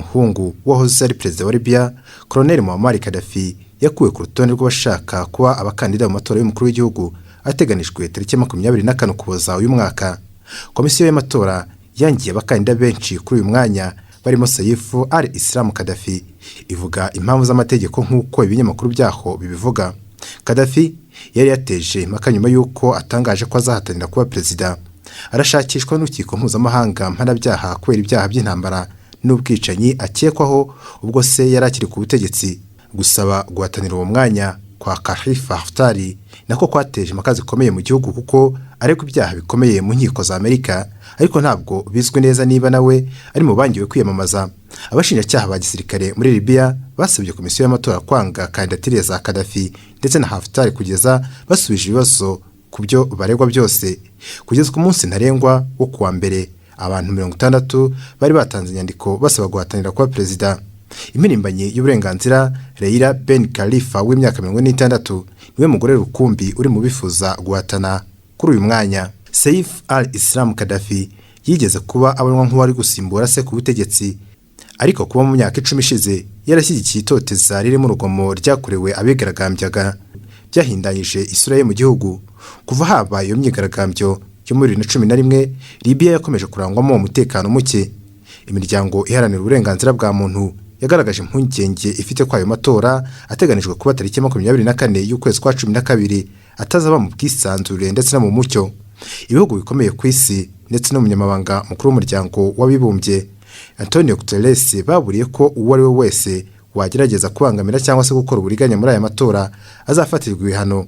umuhungu wahoze ari perezida wa Libya Colonel Muammar Gaddafi yakuwe ku rutonde rw'abashaka kuba abakandida mu matora y'umukuru w'igihugu ateganijwe tariki 25 Ukuboza uyu mwaka. Komisiyo y'amatora yangiye abakandida benshi kuri uyu mwanya barimo Saif al-Islam Gaddafi ivuga impamvu z'amategeko nk'uko ibinyamakuru byaho bibivuga. Gaddafi yari yateje impaka nyuma y'uko atangaje ko azahatanira kuba perezida. Arashakishwa n'urukiko mpuzamahanga mpanabyaha kubera ibyaha by'intambara n'ubwicanyi akekwaho ubwo se yari akiri ku butegetsi. Gusaba guhatanira uwo mwanya kwa Khalifa Haftar nako kwateje impaka zikomeye mu gihugu kuko ariko ibyaha bikomeye mu nkiko za Amerika, ariko ntabwo bizwi neza niba nawe ari mu bangiwe kwiyamamaza. Abashinjacyaha ba gisirikare muri Libya basabye komisiyo y'amatora kwanga kandidatire za Gaddafi ndetse na Haftar kugeza basubije ibibazo ku byo baregwa byose. Kugeza ku munsi ntarengwa wo kuwa mbere, abantu 60 bari batanze inyandiko basaba guhatanira kuba perezida. Impirimbanyi y'uburenganzira Leila Ben Khalifa w'imyaka 46 niwe mugore rukumbi uri mu bifuza guhatana kuri uyu mwanya. Saif al-Islam Gaddafi yigeze kuba abonwa nk'uwari gusimbura se ku butegetsi, ariko kuba mu myaka 10 ishize yarashyigikiye itoteza riri mu rugomo ryakorewe abigaragambyaga byahindanyije isura ye mu gihugu. Kuva habaye iyo myigaragambyo yo muri 2011, Libya yakomeje kurangwamo umutekano muke. Imiryango iharanira uburenganzira bwa muntu yagaragaje impungenge ifite kwa ayo matora ateganijwe kuba tariki 24 y'ukwezi kwa 12 atazaba mu bwisanzure ndetse no mu mucyo. Ibihugu bikomeye ku isi ndetse n'umunyamabanga mukuru w'umuryango w'abibumbye Antonio Guterres baburiye ko uwo ari we wese wagerageza kubangamira cyangwa se gukora uburiganya muri aya matora azafatirwa ibihano.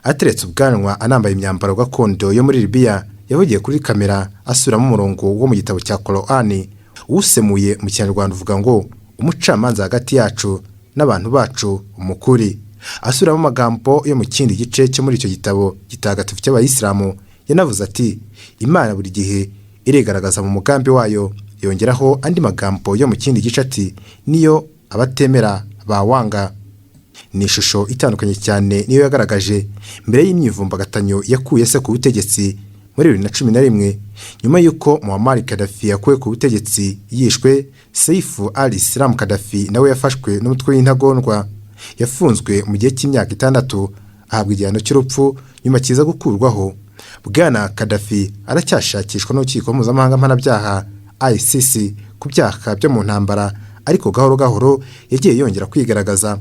Ateretse ubwanwa anambaye imyambaro gakondo yo muri Libya, yavugiye kuri kamera asubiramo umurongo wo mu gitabo cya Qur'an usemuye mu Kinyarwanda uvuga ngo umucamanza hagati yacu n'abantu bacu umukuri. Asubiramo amagambo yo mu kindi gice cyo muri icyo gitabo gitagatifu cy'abayisilamu yanavuze ati Imana buri gihe iregaragaza mu mugambi wayo. Yongeraho andi magambo yo mu kindi gice ati niyo abatemera bawanga. Ni ishusho itandukanye cyane niyo yagaragaje mbere y'imyivumbagatanyo yakuye se ku butegetsi muri 2011. Nyuma y'uko Muammar Gaddafi yakuwe ku butegetsi yishwe, Saif al-Islam Gaddafi nawe yafashwe n'umutwe w'intagondwa. Yafunzwe mu gihe cy'imyaka 6 ahabwa igihano cy'urupfu nyuma kiza gukurwaho. Bwana Gaddafi aracyashakishwa n'urukiko mpuzamahanga mpanabyaha ICC ku byaha byo mu ntambara, ariko gahoro gahoro yagiye yongera kwigaragaza.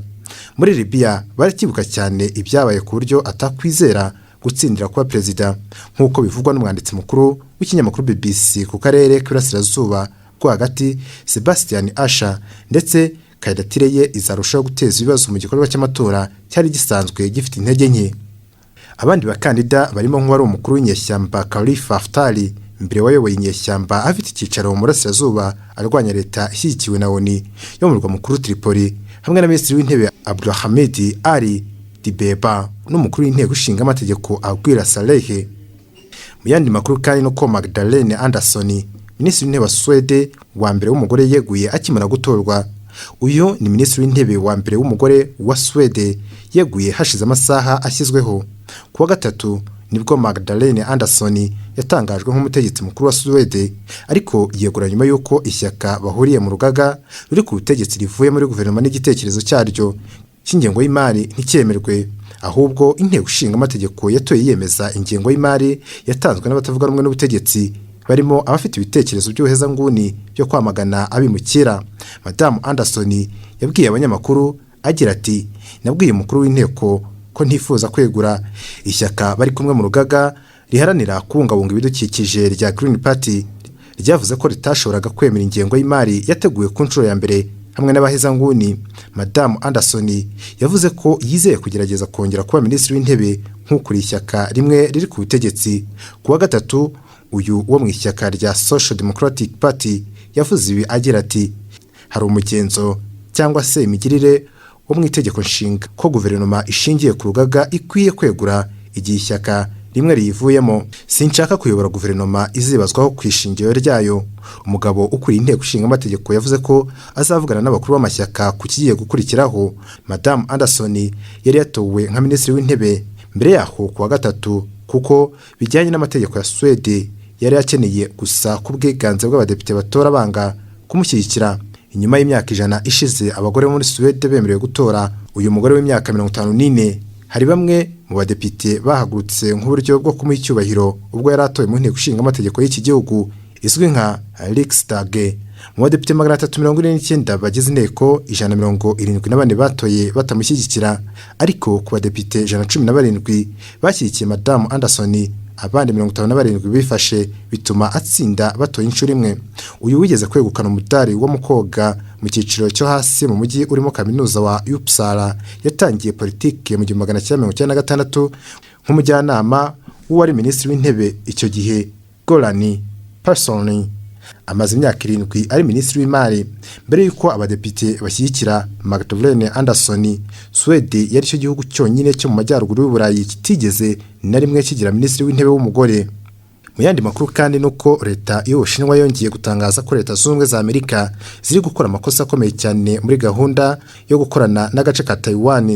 Muri Libya barakibuka cyane ibyabaye ku buryo atakwizera gutsindira kuba perezida, nk'uko bivugwa n'umwanditsi mukuru w'ikinyamakuru BBC ku karere k'Iburasirazuba bwo hagati Sebastian Asher, ndetse kandidatire ye izarushaho guteza ibibazo mu gikorwa cy'amatora cyari gisanzwe gifite intege nke. Abandi bakandida barimo nk'uwari umukuru w'inyeshyamba Khalifa Haftar, mbere wayoboye inyeshyamba afite icyicaro mu Burasirazuba arwanya leta ishyigikiwe na ONU yo mu murwa mukuru Tripoli, hamwe na minisitiri w'intebe Abdulhamid Ali Dibeba n'umukuru w'inteko ishinga amategeko Aguila Saleh. Mu yandi makuru kandi no ko Magdalena Andersson, minisitiri w'intebe wa Swede wa mbere w'umugore yeguye akimara gutorwa. Uyu ni minisitiri w'intebe wa mbere w'umugore wa Swede yeguye hashize amasaha ashyizweho. Kuwa gatatu nibwo Magdalena Andersson yatangajwe nk'umutegetsi mukuru wa Swede, ariko yegura nyuma y'uko ishyaka bahuriye mu rugaga ruri ku butegetsi rivuye muri guverinoma n'igitekerezo cyaryo cy'ingengo y'imari nticyemerwe, ahubwo inteko ishinga amategeko yatoye yemeza ingengo y'imari yatanzwe n'abatavuga rumwe n'ubutegetsi, barimo abafite ibitekerezo by'ubuhezanguni byo kwamagana abimukira. Madamu Andersson yabwiye abanyamakuru agira ati nabwiye umukuru w'inteko ko ntifuza kwegura. Ishyaka bari kumwe mu rugaga riharanira kubungabunga ibidukikije rya Green Party ryavuze ko ritashoboraga kwemera ingengo y'imari yateguwe ku nshuro ya mbere hamwe n'abahezanguni. Madamu Andersson yavuze ko yizeye kugerageza kongera kuba minisitiri w'intebe nk'ukuri ishyaka rimwe riri ku butegetsi. Kuwa gatatu uyu wo mu ishyaka rya Social Democratic Party yavuze ibi agira ati hari umugenzo cyangwa se imigirire wo mu itegeko nshinga ko guverinoma ishingiye ku rugaga ikwiye kwegura igihe ishyaka rimwe riyivuyemo. Sinshaka kuyobora guverinoma izibazwaho ku ishingiro ryayo. Umugabo ukuriye inteko ishinga amategeko yavuze ko azavugana n'abakuru b'amashyaka ku kigiye gukurikiraho. Madamu Andersson yari yatowe nka minisitiri w'intebe mbere yaho kuwa gatatu kuko bijyanye n'amategeko ya Swede yari yakeneye gusa ku bwiganze bw'abadepite batora banga kumushyigikira. Inyuma y'imyaka 100 ishize abagore muri Suwede bemerewe gutora, uyu mugore w'imyaka 54 hari bamwe mu badepite bahagurutse nk'uburyo bwo kumuha icyubahiro ubwo yari atowe mu nteko ishinga amategeko y'iki gihugu izwi nka Riksdag. Mu badepite 349 bagize inteko 174 batoye batamushyigikira, ariko ku badepite 117 bashyigikiye Madamu Anderson, abandi 57 bifashe bituma atsinda batoye inshuro imwe. Uyu wigeze kwegukana umudari wo mu koga mu cyiciro cyo hasi mu mujyi urimo kaminuza wa Uppsala yatangiye politike mu 1996 nk'umujyanama w'uwari minisitiri w'intebe icyo gihe Göran Persson. Amaze imyaka 7 ari minisitiri w'imari mbere yuko abadepite bashyigikira Magdalena Anderson. Swede yari cyo gihugu cyonyine cyo mu majyaruguru y'Uburayi kitigeze na rimwe kigira minisitiri w'intebe w'umugore. Mu yandi makuru kandi nuko leta y'Ubushinwa yongeye gutangaza ko Leta Zunze za Amerika ziri gukora amakosa akomeye cyane muri gahunda yo gukorana n'agace ka Taiwan,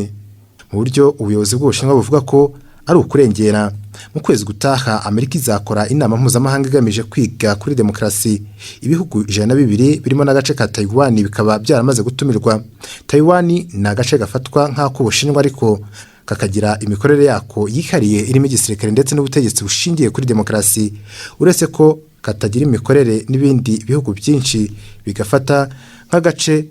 mu buryo ubuyobozi bw'Ubushinwa buvuga ko ari ukurengera. Mu kwezi gutaha Amerika izakora inama mpuzamahanga igamije kwiga kuri demokarasi. Ibihugu 102 birimo n'agace ka Taiwan bikaba byaramaze gutumirwa. Taiwan ni agace gafatwa nk'ako Ubushinwa ariko kakagira imikorere yako yihariye irimo igisirikare ndetse n'ubutegetsi bushingiye kuri demokarasi, uretse ko katagira imikorere n'ibindi bihugu byinshi bigafata nk'agace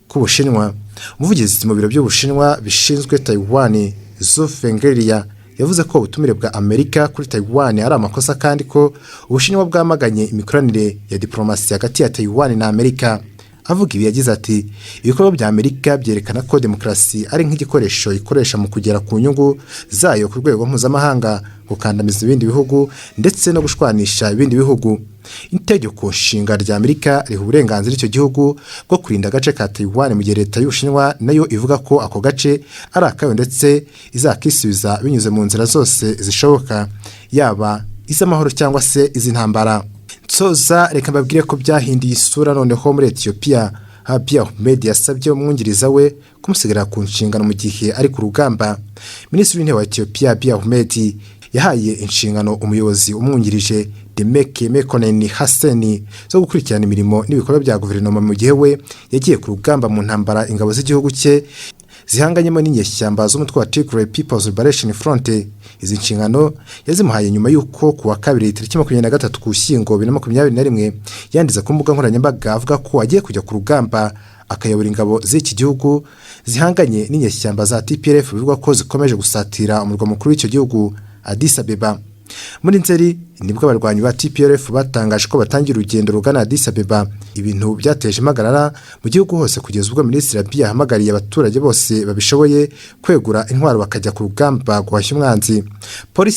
k'Ubushinwa. Umuvugizi mu biro by'Ubushinwa bishinzwe Taiwan, Zhou Fenglia, yavuze ko ubutumire bwa Amerika kuri Taiwan ari amakosa kandi ko Ubushinwa bwamaganye imikoranire ya diplomasi hagati ya Taiwan na Amerika. Avuga ibi yagize ati ibikorwa bya Amerika byerekana ko demokarasi ari nk'igikoresho ikoresha mu kugera ku nyungu zayo ku rwego mpuzamahanga, gukandamiza ibindi bihugu ndetse no gushwanisha ibindi bihugu. Itegeko nshinga rya Amerika riha uburenganzira icyo gihugu bwo kurinda agace ka Taiwan, mu gihe leta y'Ubushinwa nayo ivuga ko ako gace ari akayo ndetse izakisubiza binyuze mu nzira zose zishoboka, yaba iz'amahoro cyangwa se iz'intambara. Soza reka mbabwire ko byahinduye isura noneho muri Ethiopia. Abiy Ahmed yasabye umwungiriza we kumusigara ku nshingano mu gihe ari ku rugamba. Minisitiri w'intebe wa Ethiopia Abiy Ahmed yahaye inshingano umuyobozi umwungirije Demeke Mekonnen Hassen zo gukurikirana imirimo n'ibikorwa bya guverinoma mu gihe we yagiye ku rugamba mu ntambara ingabo z'igihugu cye zihanganyemo n'inyeshyamba z'umutwe wa Tigray People's Liberation Front. Izi nshingano yazimuhaye nyuma y'uko kuwa kabiri tariki 23 Ugushyingo 2021 yandiza ku mbuga nkoranyambaga avuga ko agiye kujya ku rugamba akayobora ingabo z'iki gihugu zihanganye n'inyeshyamba za TPLF bivugwa ko zikomeje gusatira umurwa mukuru w'icyo gihugu Addis Abeba. Muri Nzeri nibwo abarwanyi ba TPLF batangaje ko batangira urugendo rugana Addis Abeba. Ibintu byateje impagarara mu gihugu hose kugeza ubwo Minisitiri Abiy ahamagariye abaturage bose babishoboye kwegura intwaro bakajya ku rugamba guhashya umwanzi.